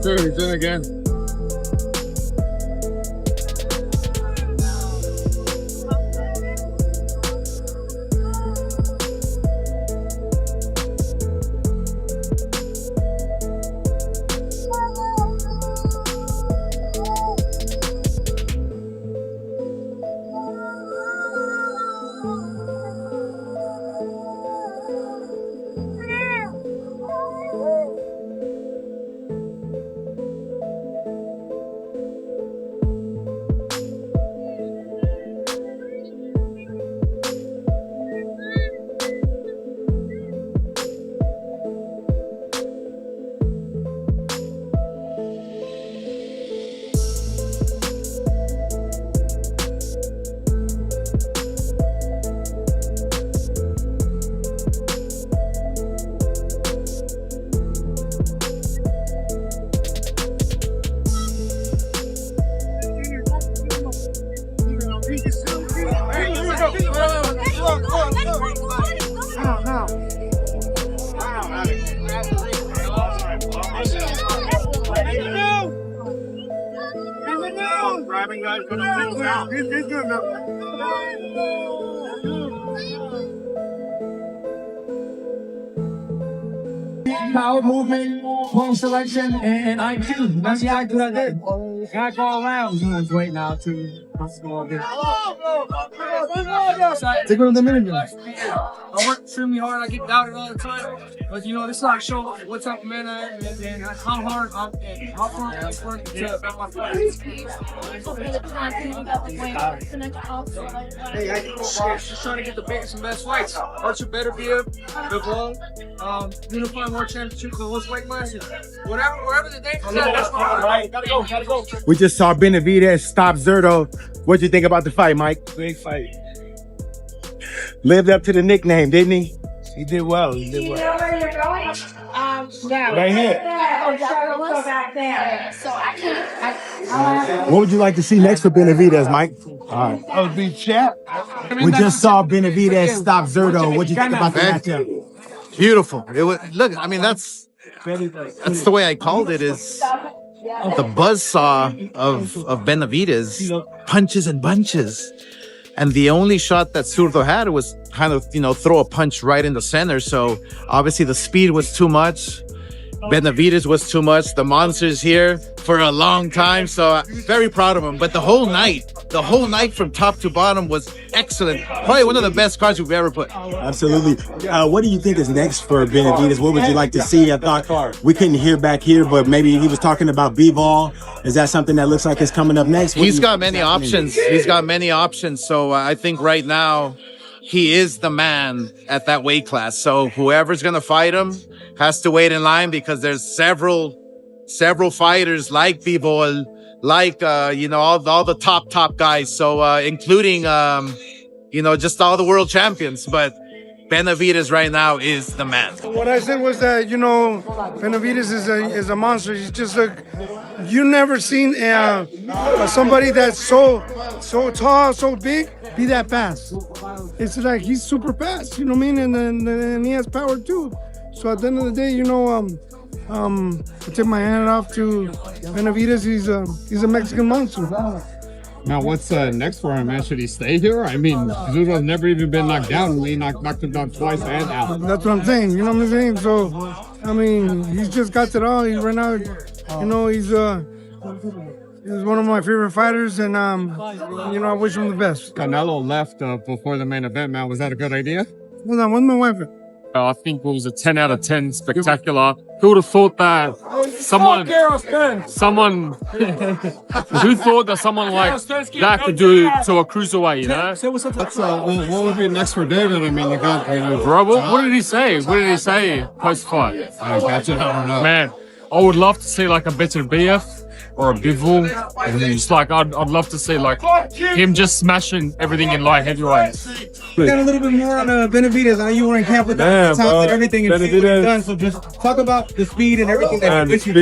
Dude, he's in again. Power movement, ball selection, and IQ. That's the IQ I did. Gotta go around. He's waiting now too. Let's go again. Take one of them interviews. I work extremely hard. I get doubted all the time, but you know this is like show what type of man I am and how hard I work to back my fight. Hey, I just trying to get the biggest and best fights. Archer better be a good ball. Unified World Championship, the lowest weight class. Wherever the day is at, that's my gotta go. We just saw Benavidez stop Zurdo. What'd you think about the fight, Mike? Great fight. Lived up to the nickname, didn't he? He did well. He did You well. know where you're going? No. Right here. Let's go back there. So I can't. What would you like to see next for Benavidez, Mike? All right. Oh, big chat. We just saw Benavidez stop Zurdo. What'd you think about the matchup? Beautiful. It was, look, I mean, that's the way I called it, is the buzzsaw of Benavidez, punches and bunches. And the only shot that Zurdo had was kind of, throw a punch right in the center. So obviously the speed was too much. Benavidez was too much. The monster's here for a long time. So very proud of him. But the whole night from top to bottom was excellent. Probably one of the best cards we've ever put. Absolutely. What do you think is next for Benavidez? What would you like to see? I thought we couldn't hear back here, but maybe he was talking about b-ball. Is that something that looks like is coming up next? He's got many options. He's got many options. So I think right now he is the man at that weight class. So whoever's going to fight him has to wait in line, because there's several fighters like b-ball, like, all the top guys. So, including, just all the world champions. But Benavidez right now is the man. What I said was that, Benavidez is a monster. He's just you never seen somebody that's so tall, so big, be that fast. It's like he's super fast, you know what I mean? And then he has power too. So at the end of the day, I tip my hand off to Benavidez. He's a Mexican monster. Now, what's next for him, man? Should he stay here? I mean, Zurdo's never even been knocked down. He knocked him down twice and out. That's what I'm saying. You know what I'm saying? So, I mean, he's just got it all. He's right now, he's one of my favorite fighters, and I wish him the best. Canelo left before the main event, man. Was that a good idea? Hold on, where's my wife? I think it was a 10 out of 10 spectacular. Who would have thought that someone who thought that someone like that could do to a cruiserweight, what would be next for David? I mean, you got, bro, what did he say? What did he say post-fight? I don't know. Man, I would love to see like a better BF. or a Bivol. And it's like I'd love to see like him just smashing everything in light heavyweight. Got a little bit more on Benavidez. I know you were in camp with Yeah, the time and everything and Benavidez. done. So just talk about the speed and everything that And the speed,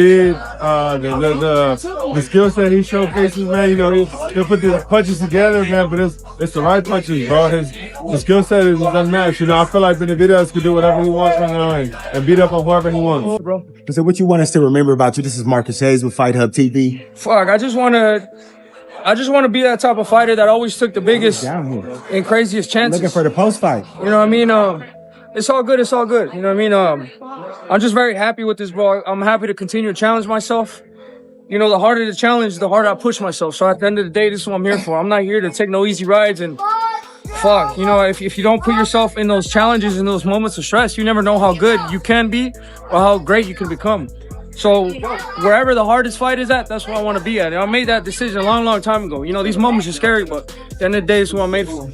the skill set he showcases, man. You know, he'll put the punches together, man. But it's the right punches, bro. His skill set is unmatched. You know, I feel like Benavidez could do whatever he wants right now and beat up on whoever he wants. bro. So what you want us to remember about you? This is Marcus Hayes with Fight Hub TV. Fuck, I just want to be that type of fighter that always took the biggest Down here. and craziest chances. Looking for the post fight. You know what I mean? It's all good. It's all good. You know what I mean? I'm just very happy with this, bro. I'm happy to continue to challenge myself. You know, the harder the challenge, the harder I push myself. So at the end of the day, this is what I'm here for. I'm not here to take no easy rides and fuck. You know, if you don't put yourself in those challenges and those moments of stress, you never know how good you can be or how great you can become. So wherever the hardest fight is at, that's where I want to be at. And I made that decision a long time ago. You know, these moments are scary, but at the end of the day, it's what I'm made for.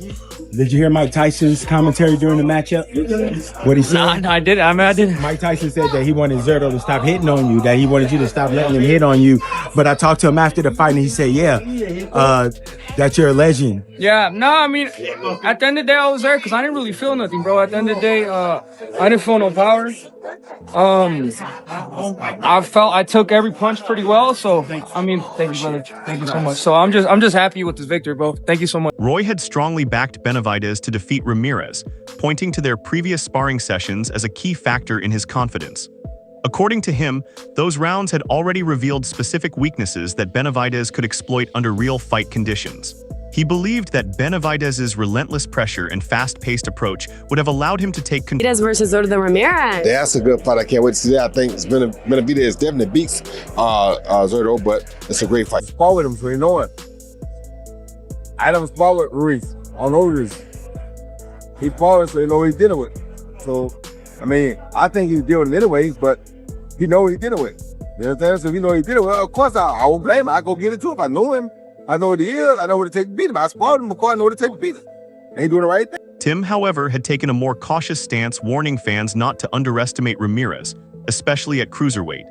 Did you hear Mike Tyson's commentary during the matchup? What he said? Nah, I did it. I didn't. Mike Tyson said that he wanted Zurdo to stop hitting on you, that he wanted you to stop letting him hit on you. But I talked to him after the fight, and he said, yeah, that you're a legend. Yeah, I mean, at the end of the day, I was there because I didn't really feel nothing, bro. At the end of the day, I didn't feel no power. I felt I took every punch pretty well. So, I mean, thank you, brother. Thank you so much. So I'm just happy with this victory, bro. Thank you so much. Roy had strongly backed Benavidez to defeat Ramirez, pointing to their previous sparring sessions as a key factor in his confidence. According to him, those rounds had already revealed specific weaknesses that Benavidez could exploit under real fight conditions. He believed that Benavidez's relentless pressure and fast-paced approach would have allowed him to take control. Benavidez versus Zurdo Ramirez. That's a good fight. I can't wait to see that. I think Benavidez definitely beats Zurdo, but it's a great fight. Spar with him, so you know it. I don't spar with Ruiz. I don't know Ruiz. He fought, so you know what he's dealing with. So, I mean, I think he's dealing anyways, but he know what he's dealing with. You understand? So if you know what he's dealing with, of course I won't blame him. I go get it too if I know him. I know what he is. I know what it takes to beat him. I sparred him, of course I know what it takes to beat him. And he's doing the right thing. Tim, however, had taken a more cautious stance, warning fans not to underestimate Ramirez, especially at cruiserweight.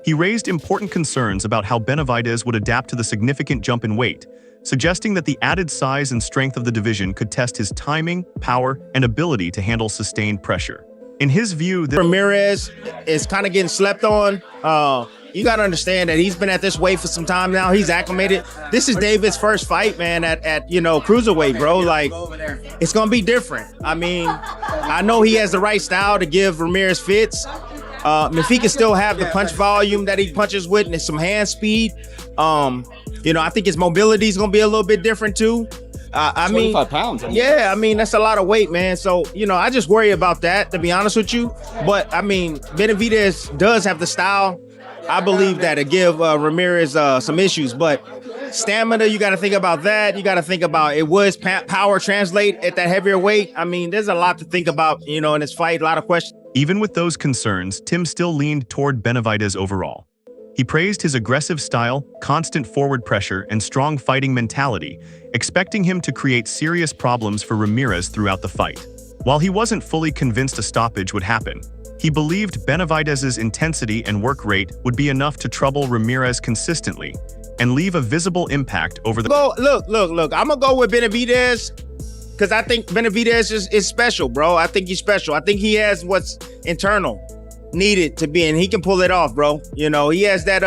He raised important concerns about how Benavidez would adapt to the significant jump in weight, suggesting that the added size and strength of the division could test his timing, power, and ability to handle sustained pressure. In his view, Ramirez is kind of getting slept on. You got to understand that he's been at this weight for some time now. He's acclimated. This is David's first fight, man, at cruiserweight, bro. Like, it's going to be different. I mean, I know he has the right style to give Ramirez fits. If he can still have the punch volume that he punches with and some hand speed, you know, I think his mobility is going to be a little bit different too. I mean, 25 pounds. Yeah, I mean, that's a lot of weight, man. So, you know, I just worry about that, to be honest with you. But, I mean, Benavidez does have the style. I believe that it give Ramirez some issues. But stamina, you got to think about that. You got to think about it. Was power translate at that heavier weight? I mean, there's a lot to think about, you know, in this fight. A lot of questions. Even with those concerns, Tim still leaned toward Benavidez overall. He praised his aggressive style, constant forward pressure, and strong fighting mentality, expecting him to create serious problems for Ramirez throughout the fight. While he wasn't fully convinced a stoppage would happen, he believed Benavidez's intensity and work rate would be enough to trouble Ramirez consistently and leave a visible impact over the— Look. I'm going to go with Benavidez because I think Benavidez is special, bro. I think he's special. I think he has what's internal needed to be, and he can pull it off, bro. You know, he has that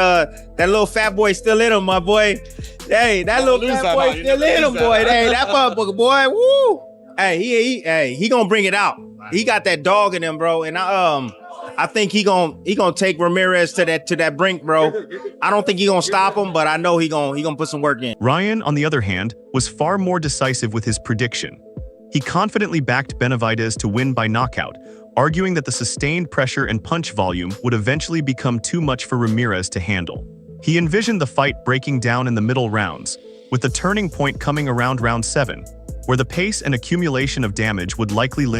little fat boy still in him, my boy. Hey, that little fat boy still in him, boy. Hey, that motherfucker, boy. Woo! Hey, he gonna bring it out. He got that dog in him, bro. And I think he gonna take Ramirez to that brink, bro. I don't think he gonna stop him, but I know he gonna put some work in. Ryan, on the other hand, was far more decisive with his prediction. He confidently backed Benavidez to win by knockout, arguing that the sustained pressure and punch volume would eventually become too much for Ramirez to handle. He envisioned the fight breaking down in the middle rounds, with the turning point coming around round 7, where the pace and accumulation of damage would likely limit